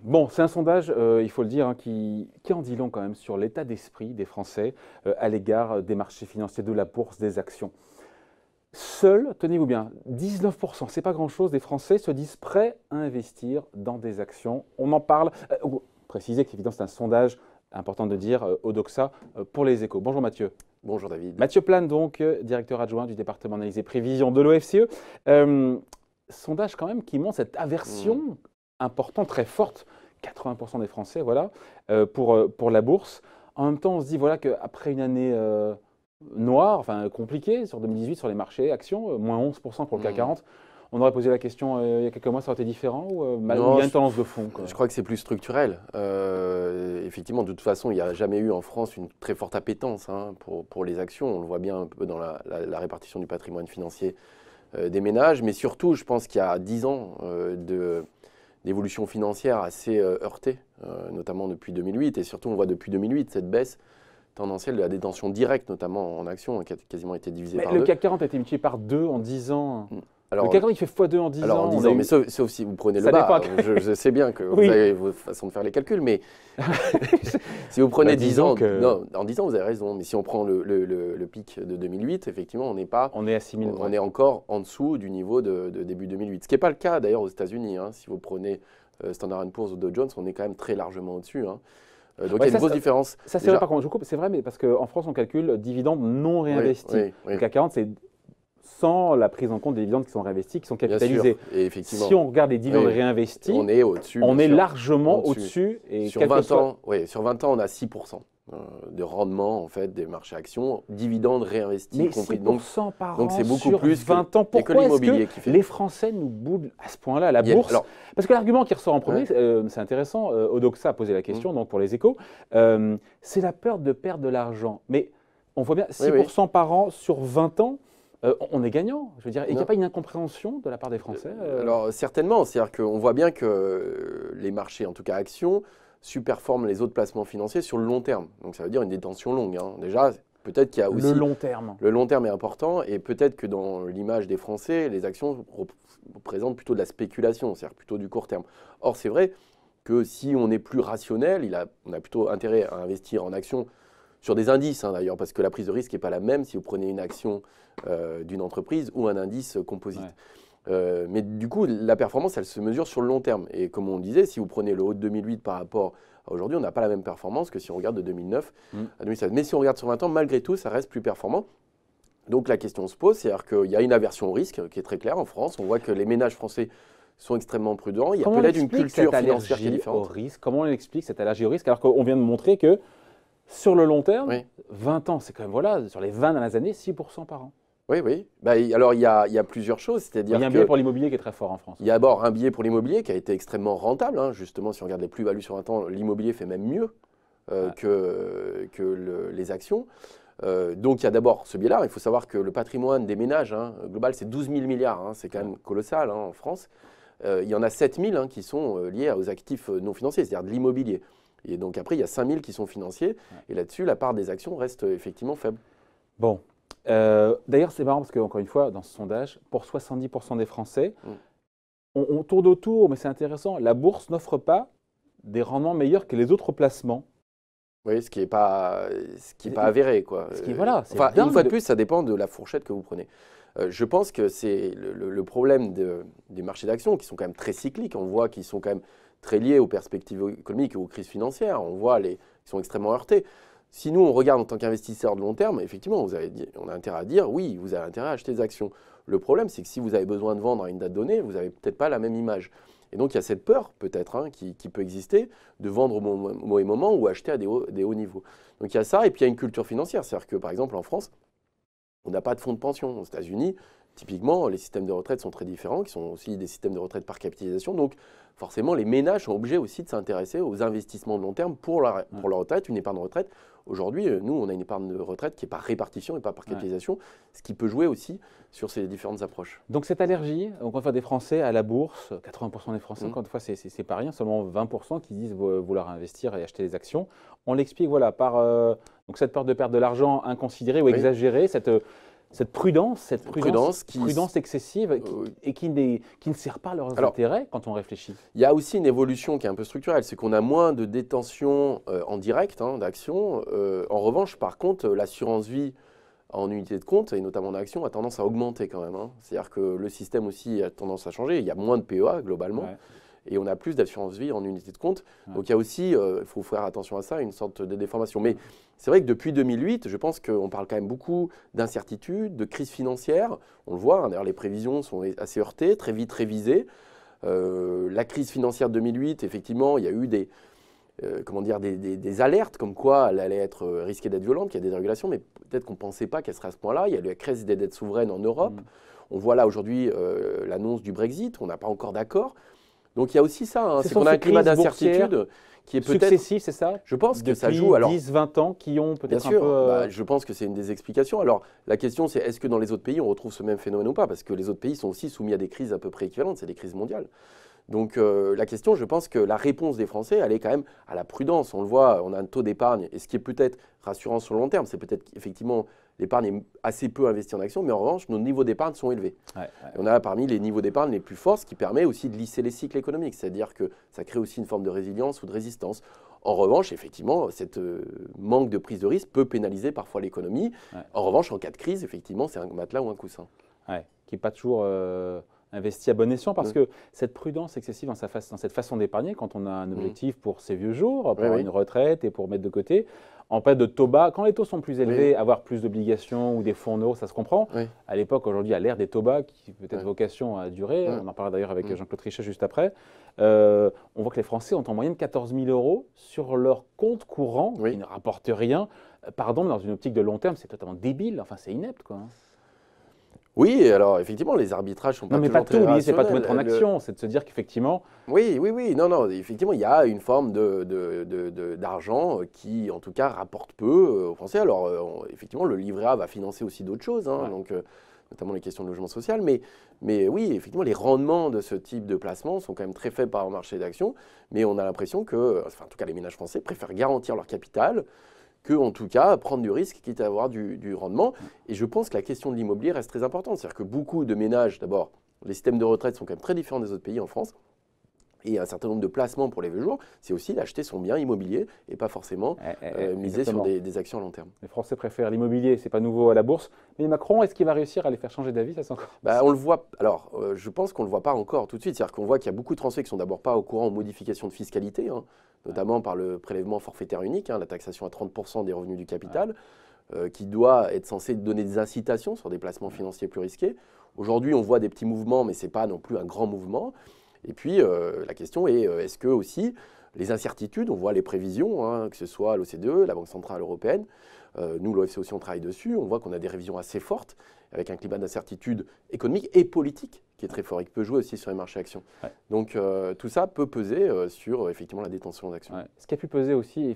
Bon, c'est un sondage, il faut le dire, hein, qui en dit long quand même sur l'état d'esprit des Français à l'égard des marchés financiers, de la bourse, des actions. Seuls, tenez-vous bien, 19%, c'est pas grand-chose, des Français se disent prêts à investir dans des actions. On en parle. Préciser qu'évidemment, c'est un sondage, important de dire, Odoxa, pour les Échos. Bonjour Mathieu. Bonjour David. Mathieu Plane, donc, directeur adjoint du département analyse et prévision de l'OFCE. Sondage quand même qui montre cette aversion importante, très forte, 80% des Français, voilà, pour la bourse. En même temps, on se dit voilà, qu'après une année noire, enfin compliquée, sur 2018, sur les marchés actions, moins 11% pour le CAC 40, on aurait posé la question il y a quelques mois, ça aurait été différent ou il y a une tendance de fond quoi. Je crois que c'est plus structurel. Effectivement, de toute façon, il n'y a jamais eu en France une très forte appétence pour les actions. On le voit bien un peu dans la répartition du patrimoine financier des ménages. Mais surtout, je pense qu'il y a 10 ans d'évolution financière assez heurtée, notamment depuis 2008. Et surtout, on voit depuis 2008 cette baisse tendancielle de la détention directe, notamment en actions, qui a quasiment été divisée par 2. Le CAC 40 a été multiplié par 2 en 10 ans. Alors, le CAC 40, il fait x2 en 10 ans. En 10 ans, mais sauf si vous prenez le bas. Je sais bien que vous avez vos façons de faire les calculs, mais si vous prenez 10 ans, non, en 10 ans, vous avez raison. Mais si on prend le pic de 2008, effectivement, on n'est pas. On est à 6 000. On est encore en dessous du niveau de début 2008. Ce qui n'est pas le cas d'ailleurs aux États-Unis. Si vous prenez Standard & Poor's ou Dow Jones, on est quand même très largement au-dessus. Donc il y a une grosse différence. Ça, c'est vrai, par contre, je coupe, c'est vrai, mais parce qu'en France, on calcule dividendes non réinvestis. Le CAC 40, c'est sans la prise en compte des dividendes qui sont réinvestis, qui sont capitalisés. Et effectivement, si on regarde les dividendes réinvestis, on est au-dessus. On est largement au-dessus. Sur 20 ans, sur 20 ans, on a 6% de rendement en fait, des marchés actions, dividendes réinvestis. Mais compris. 6% par an donc c'est beaucoup sur plus 20 ans. Pourquoi l'immobilier est-ce que les Français nous boudent à ce point-là à la bourse? Parce que l'argument qui ressort en premier, c'est intéressant, Odoxa a posé la question donc pour les Échos, c'est la peur de perdre de l'argent. Mais on voit bien 6% par an sur 20 ans, on est gagnant. Je veux dire, il n'y a pas une incompréhension de la part des Français Alors certainement, c'est-à-dire qu'on voit bien que les marchés, en tout cas actions, superforment les autres placements financiers sur le long terme. Donc ça veut dire une détention longue. Déjà, peut-être qu'il y a aussi… Le long terme. Le long terme est important et peut-être que dans l'image des Français, les actions représentent plutôt de la spéculation, c'est-à-dire plutôt du court terme. Or, c'est vrai que si on est plus rationnel, on a plutôt intérêt à investir en actions sur des indices d'ailleurs, parce que la prise de risque n'est pas la même si vous prenez une action d'une entreprise ou un indice composite. Mais du coup, la performance, elle se mesure sur le long terme. Et comme on le disait, si vous prenez le haut de 2008 par rapport à aujourd'hui, on n'a pas la même performance que si on regarde de 2009 à 2016. Mais si on regarde sur 20 ans, malgré tout, ça reste plus performant. Donc la question se pose, c'est-à-dire qu'il y a une aversion au risque qui est très claire en France. On voit que les ménages français sont extrêmement prudents. Il y a peut-être une culture financière qui est différente. Comment on explique cette allergie au risque alors qu'on vient de montrer que sur le long terme, 20 ans, c'est quand même, voilà, sur les 20 dernières années, 6% par an. Oui. Alors, il y a plusieurs choses. C'est-à-dire il y a un biais pour l'immobilier qui est très fort en France. Il y a d'abord un biais pour l'immobilier qui a été extrêmement rentable. Justement, si on regarde les plus-values sur 20 ans, l'immobilier fait même mieux que les actions. Donc, il y a d'abord ce biais-là. Il faut savoir que le patrimoine des ménages global, c'est 12 000 milliards. C'est quand même colossal en France. Il y en a 7 000 qui sont liés aux actifs non financiers, c'est-à-dire de l'immobilier. Et donc, après, il y a 5 000 qui sont financiers. Et là-dessus, la part des actions reste effectivement faible. Bon. D'ailleurs, c'est marrant parce qu'encore une fois, dans ce sondage, pour 70% des Français, on tourne autour, mais c'est intéressant, la bourse n'offre pas des rendements meilleurs que les autres placements. Oui, ce qui n'est pas avéré. Une fois de plus, ça dépend de la fourchette que vous prenez. Je pense que c'est le problème des marchés d'actions qui sont quand même très cycliques. On voit qu'ils sont quand même très liés aux perspectives économiques et aux crises financières. On voit qu'ils sont extrêmement heurtés. Si nous, on regarde en tant qu'investisseur de long terme, effectivement, on a intérêt à dire, oui, vous avez intérêt à acheter des actions. Le problème, c'est que si vous avez besoin de vendre à une date donnée, vous n'avez peut-être pas la même image. Et donc, il y a cette peur, peut-être, qui peut exister, de vendre au mauvais moment ou acheter à des hauts niveaux. Donc, il y a ça, et puis il y a une culture financière. C'est-à-dire que, par exemple, en France, on n'a pas de fonds de pension. Aux États-Unis, typiquement, les systèmes de retraite sont très différents, qui sont aussi des systèmes de retraite par capitalisation. Donc, forcément, les ménages sont obligés aussi de s'intéresser aux investissements de long terme pour leur retraite, une épargne de retraite. Aujourd'hui, nous, on a une épargne de retraite qui est par répartition et pas par capitalisation, ce qui peut jouer aussi sur ces différentes approches. Donc cette allergie, encore une fois, des Français à la bourse, 80% des Français, encore une fois, c'est pas rien, seulement 20% qui disent vouloir investir et acheter des actions. On l'explique par donc cette peur de perdre de l'argent inconsidérée ou exagérée, cette prudence excessive et qui ne sert pas à leurs intérêts quand on réfléchit. Il y a aussi une évolution qui est un peu structurelle, c'est qu'on a moins de détention en direct d'actions. En revanche, par contre, l'assurance vie en unité de compte, et notamment en action, a tendance à augmenter quand même. C'est-à-dire que le système aussi a tendance à changer. Il y a moins de PEA globalement. Ouais. Et on a plus d'assurance vie en unité de compte. Ouais. Donc il y a aussi, il faut faire attention à ça, une sorte de déformation. Mais c'est vrai que depuis 2008, je pense qu'on parle quand même beaucoup d'incertitude, de crise financière. On le voit, d'ailleurs les prévisions sont assez heurtées, très vite révisées. La crise financière de 2008, effectivement, il y a eu des alertes comme quoi elle allait risquer d'être violente, qu'il y a des régulations, mais peut-être qu'on ne pensait pas qu'elle serait à ce point-là. Il y a eu la crise des dettes souveraines en Europe. On voit là aujourd'hui l'annonce du Brexit, on n'a pas encore d'accord. Donc il y a aussi ça, c'est qu'on a un climat d'incertitude qui est peut-être successif, c'est ça? Je pense que ça joue. Alors 10-20 ans qui ont peut-être un peu… je pense que c'est une des explications. Alors la question c'est est-ce que dans les autres pays on retrouve ce même phénomène ou pas? Parce que les autres pays sont aussi soumis à des crises à peu près équivalentes, c'est des crises mondiales. Donc la question, je pense que la réponse des Français, elle est quand même à la prudence. On le voit, on a un taux d'épargne, et ce qui est peut-être rassurant sur le long terme, c'est peut-être qu'effectivement l'épargne est assez peu investie en action, mais en revanche, nos niveaux d'épargne sont élevés. On a parmi les niveaux d'épargne les plus forts, ce qui permet aussi de lisser les cycles économiques, c'est-à-dire que ça crée aussi une forme de résilience ou de résistance. En revanche, effectivement, cette manque de prise de risque peut pénaliser parfois l'économie. En revanche, en cas de crise, effectivement, c'est un matelas ou un coussin. Qui n'est pas toujours… investi à bon escient parce que cette prudence excessive dans cette façon d'épargner, quand on a un objectif pour ses vieux jours, pour une retraite et pour mettre de côté, en période de taux bas, quand les taux sont plus élevés, avoir plus d'obligations ou des fonds en euros, ça se comprend. À l'époque, aujourd'hui, à l'ère des taux bas, qui peut-être vocation à durer, on en parlera d'ailleurs avec Jean-Claude Trichet juste après, on voit que les Français ont en moyenne 14 000 € sur leur compte courant, qui ne rapporte rien. Pardon, mais dans une optique de long terme, c'est totalement débile, enfin c'est inepte, quoi. Oui, alors effectivement, les arbitrages sont pas toujours très rationnels. Non, mais pas tout, l'idée, c'est pas tout mettre en action, c'est de se dire qu'effectivement… Oui, non, effectivement, il y a une forme d'argent qui, en tout cas, rapporte peu aux Français. Alors, effectivement, le livret A va financer aussi d'autres choses, donc, notamment les questions de logement social, mais oui, effectivement, les rendements de ce type de placement sont quand même très faibles par le marché d'actions, mais on a l'impression que, enfin, en tout cas, les ménages français préfèrent garantir leur capital que, en tout cas, prendre du risque, quitte à avoir du rendement. Et je pense que la question de l'immobilier reste très importante. C'est-à-dire que beaucoup de ménages, d'abord, les systèmes de retraite sont quand même très différents des autres pays en France. Et un certain nombre de placements pour les vieux jours, c'est aussi d'acheter son bien immobilier et pas forcément miser sur des actions à long terme. Les Français préfèrent l'immobilier, c'est pas nouveau à la bourse. Mais Macron, est-ce qu'il va réussir à les faire changer d'avis? Ça, c'est encore… On le voit. Alors, je pense qu'on ne le voit pas encore tout de suite. C'est-à-dire qu'on voit qu'il y a beaucoup de Français qui sont d'abord pas au courant aux modifications de fiscalité, notamment par le prélèvement forfaitaire unique, la taxation à 30% des revenus du capital, qui doit être censé donner des incitations sur des placements financiers plus risqués. Aujourd'hui, on voit des petits mouvements, mais ce n'est pas non plus un grand mouvement. Et puis, la question est, est-ce que aussi les incertitudes, on voit les prévisions, que ce soit l'OCDE, la Banque Centrale Européenne, nous, l'OFCE aussi, on travaille dessus, on voit qu'on a des révisions assez fortes, avec un climat d'incertitude économique et politique qui est très fort et qui peut jouer aussi sur les marchés actions. Donc, tout ça peut peser sur, effectivement, la détention d'actions. Ce qui a pu peser aussi,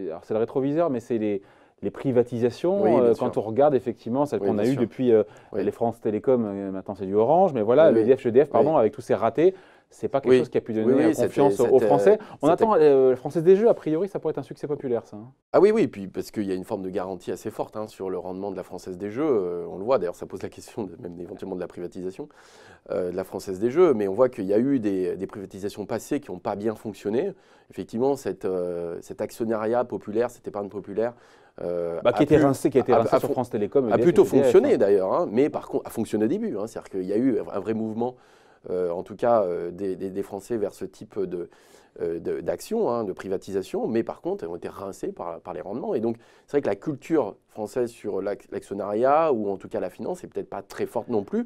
alors c'est le rétroviseur, mais c'est les privatisations, quand on regarde effectivement celles qu'on a eues depuis les France Télécom, maintenant c'est du Orange, mais voilà, l'EDF, pardon, avec tous ces ratés, c'est pas quelque chose qui a pu donner confiance aux Français. On attend la Française des Jeux, a priori, ça pourrait être un succès populaire, ça. Ah oui, puis parce qu'il y a une forme de garantie assez forte sur le rendement de la Française des Jeux. On le voit, d'ailleurs, ça pose la question même éventuellement de la privatisation de la Française des Jeux, mais on voit qu'il y a eu des privatisations passées qui n'ont pas bien fonctionné. Effectivement, cet actionnariat populaire, cette épargne populaire, qui a été rincé sur France Télécom. A plutôt fonctionné d'ailleurs, mais par contre a fonctionné au début. C'est-à-dire qu'il y a eu un vrai mouvement, en tout cas des Français vers ce type d'action, de privatisation, mais par contre elles ont été rincées par les rendements. Et donc c'est vrai que la culture française sur l'actionnariat, ou en tout cas la finance, n'est peut-être pas très forte non plus,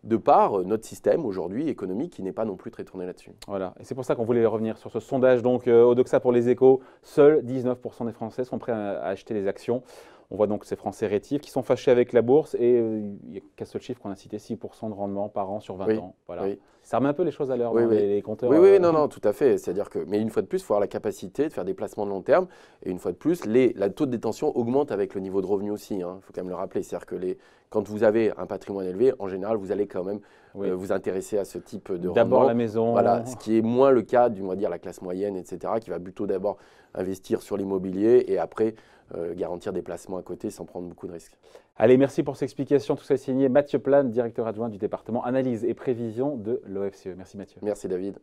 de par notre système aujourd'hui économique qui n'est pas non plus très tourné là-dessus. Voilà, et c'est pour ça qu'on voulait revenir sur ce sondage. Donc, Odoxa pour les Échos, seuls 19% des Français sont prêts à acheter des actions. On voit donc ces Français rétifs qui sont fâchés avec la bourse, et il n'y a qu'un seul chiffre qu'on a cité, 6% de rendement par an sur 20 ans. Voilà. Ça remet un peu les choses à l'heure, les compteurs. Non, tout à fait. C'est-à-dire que, mais une fois de plus, il faut avoir la capacité de faire des placements de long terme. Et une fois de plus, la taux de détention augmente avec le niveau de revenu aussi. Il faut quand même le rappeler. C'est-à-dire que quand vous avez un patrimoine élevé, en général, vous allez quand même vous intéresser à ce type de rendement. D'abord la maison. Voilà, ce qui est moins le cas on va dire, la classe moyenne, etc., qui va plutôt d'abord investir sur l'immobilier et après garantir des placements à côté sans prendre beaucoup de risques. Allez, merci pour cette explication. Tout ça est signé Mathieu Plane, directeur adjoint du département analyse et prévision de l'OFCE. Merci Mathieu. Merci David.